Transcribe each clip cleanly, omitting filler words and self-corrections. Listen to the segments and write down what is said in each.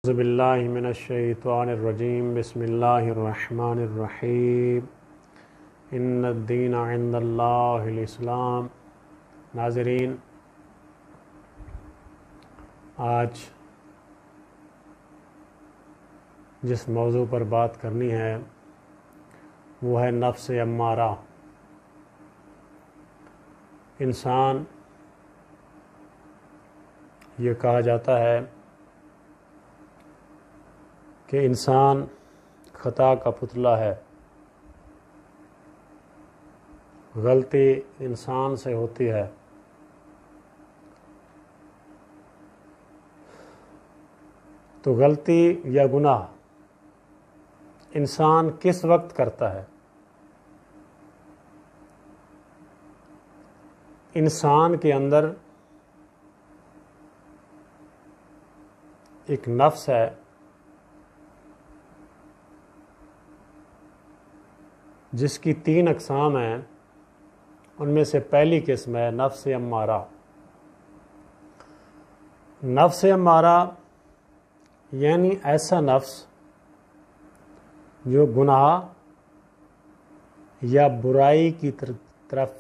اعوذ باللہ من الشیطان الرجیم بسم اللہ الرحمن الرحیم ان الدین عند اللہ الاسلام۔ ناظرین، آج جس موضوع پر بات کرنی ہے وہ ہے نفس امارہ۔ انسان، یہ کہا جاتا ہے کہ انسان خطا کا پتلا ہے، غلطی انسان سے ہوتی ہے۔ تو غلطی یا گناہ انسان کس وقت کرتا ہے؟ انسان کے اندر ایک نفس ہے جس کی 3 اقسام ہیں۔ ان میں سے پہلی قسم ہے نفس امارہ۔ نفس امارہ یعنی ایسا نفس جو گناہ یا برائی کی طرف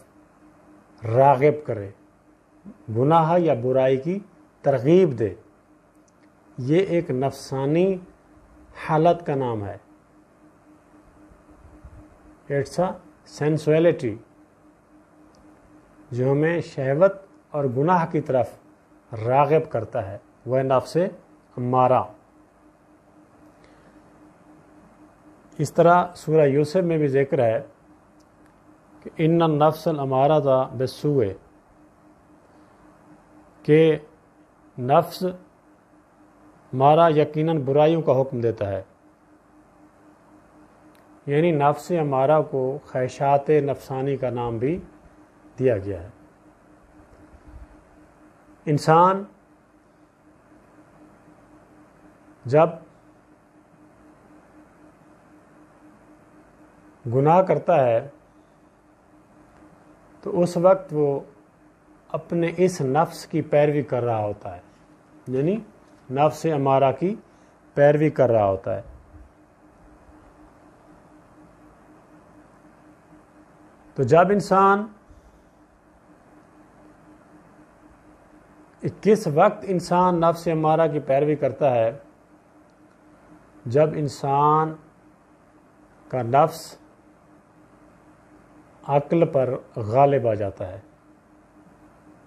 راغب کرے، گناہ یا برائی کی ترغیب دے۔ یہ ایک نفسانی حالت کا نام ہے۔ اٹس اے سینسویلٹی جو ہمیں شہوت اور گناہ کی طرف راغب کرتا ہے، وہ نفس امارہ۔ اس طرح سورہ یوسف میں بھی ذکر ہے کہ ان النفس الامارۃ بالسوء، کہ نفس ہمارا یقیناً برائیوں کا حکم دیتا ہے۔ یعنی نفس امارہ کو خواہشات نفسانی کا نام بھی دیا گیا ہے۔ انسان جب گناہ کرتا ہے تو اس وقت وہ اپنے اس نفس کی پیروی کر رہا ہوتا ہے، یعنی نفس امارہ کی پیروی کر رہا ہوتا ہے۔ تو جب انسان کس وقت انسان نفس امارہ کی پیروی کرتا ہے؟ جب انسان کا نفس عقل پر غالب آ جاتا ہے،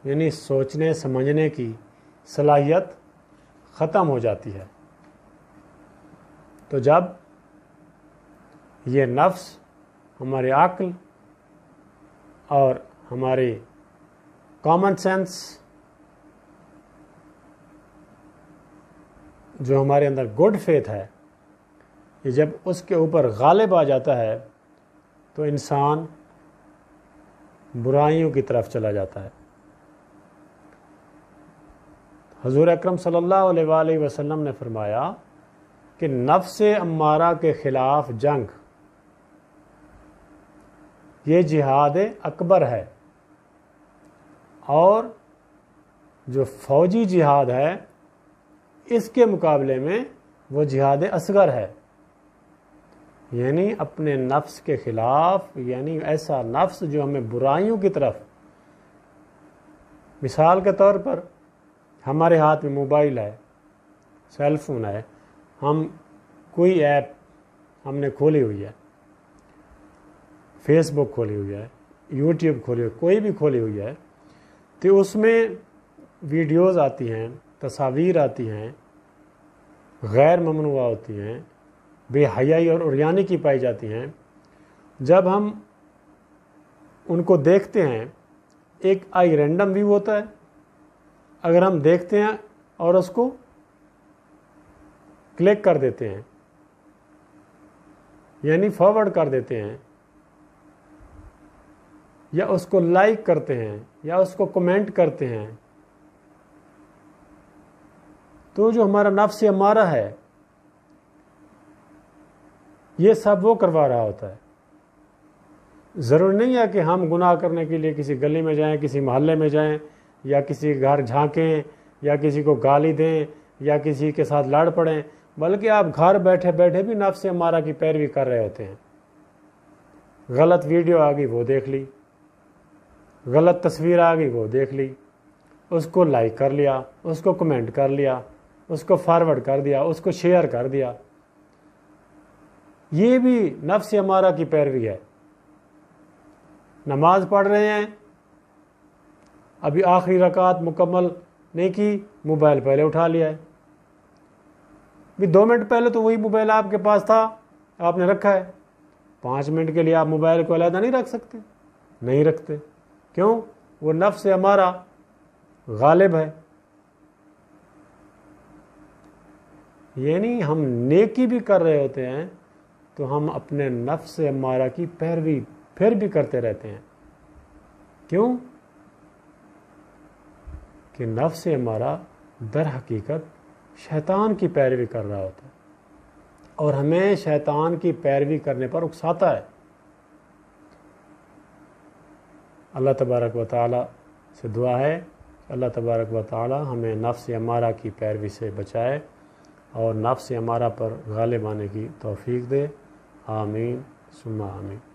یعنی سوچنے سمجھنے کی صلاحیت ختم ہو جاتی ہے۔ تو جب یہ نفس ہمارے عقل اور ہماری کامن سینس جو ہمارے اندر گڈ فیتھ ہے، یہ جب اس کے اوپر غالب آ جاتا ہے تو انسان برائیوں کی طرف چلا جاتا ہے۔ حضور اکرم صلی اللہ علیہ وآلہ وسلم نے فرمایا کہ نفس امارہ کے خلاف جنگ یہ جہاد اکبر ہے، اور جو فوجی جہاد ہے اس کے مقابلے میں وہ جہاد اصغر ہے۔ یعنی اپنے نفس کے خلاف، یعنی ایسا نفس جو ہمیں برائیوں کی طرف، مثال کے طور پر ہمارے ہاتھ میں موبائل ہے، سیل فون ہے، ہم کوئی ایپ ہم نے کھولی ہوئی ہے، فیس بک کھولی ہوئی ہے، یوٹیوب کھولی ہوئی، کوئی بھی کھولی ہوئی ہے، تو اس میں ویڈیوز آتی ہیں، تصاویر آتی ہیں، غیر ممنوعہ ہوتی ہیں، بے حیائی اور عریانی کی پائی جاتی ہیں۔ جب ہم ان کو دیکھتے ہیں، ایک آئی رینڈم ویو ہوتا ہے، اگر ہم دیکھتے ہیں اور اس کو کلک کر دیتے ہیں، یعنی فارورڈ کر دیتے ہیں، یا اس کو لائک کرتے ہیں، یا اس کو کمنٹ کرتے ہیں، تو جو ہمارا نفس امارہ ہے یہ سب وہ کروا رہا ہوتا ہے۔ ضروری نہیں ہے کہ ہم گناہ کرنے کے لیے کسی گلی میں جائیں، کسی محلے میں جائیں، یا کسی گھر جھانکیں، یا کسی کو گالی دیں، یا کسی کے ساتھ لڑ پڑیں، بلکہ آپ گھر بیٹھے بیٹھے بھی نفس امارہ کی پیروی کر رہے ہوتے ہیں۔ غلط ویڈیو آ گئی وہ دیکھ لی، غلط تصویر آ گئی وہ دیکھ لی، اس کو لائک کر لیا، اس کو کمنٹ کر لیا، اس کو فارورڈ کر دیا، اس کو شیئر کر دیا۔ یہ بھی نفس امارہ کی پیروی ہے۔ نماز پڑھ رہے ہیں، ابھی آخری رکعت مکمل نہیں کی، موبائل پہلے اٹھا لیا ہے۔ بھی 2 منٹ پہلے تو وہی موبائل آپ کے پاس تھا، آپ نے رکھا ہے۔ 5 منٹ کے لیے آپ موبائل کو علیحدہ نہیں رکھ سکتے؟ نہیں رکھتے۔ کیوں؟ وہ نفس امارہ غالب ہے۔ یعنی ہم نیکی بھی کر رہے ہوتے ہیں تو ہم اپنے نفس امارہ کی پیروی پھر بھی کرتے رہتے ہیں۔ کیوں؟ کہ نفس امارہ در حقیقت شیطان کی پیروی کر رہا ہوتا ہے اور ہمیں شیطان کی پیروی کرنے پر اکساتا ہے۔ اللہ تبارک و تعالی سے دعا ہے کہ اللہ تبارک و تعالی ہمیں نفس امارہ کی پیروی سے بچائے اور نفس امارہ پر غالب آنے کی توفیق دے۔ آمین ثم آمین۔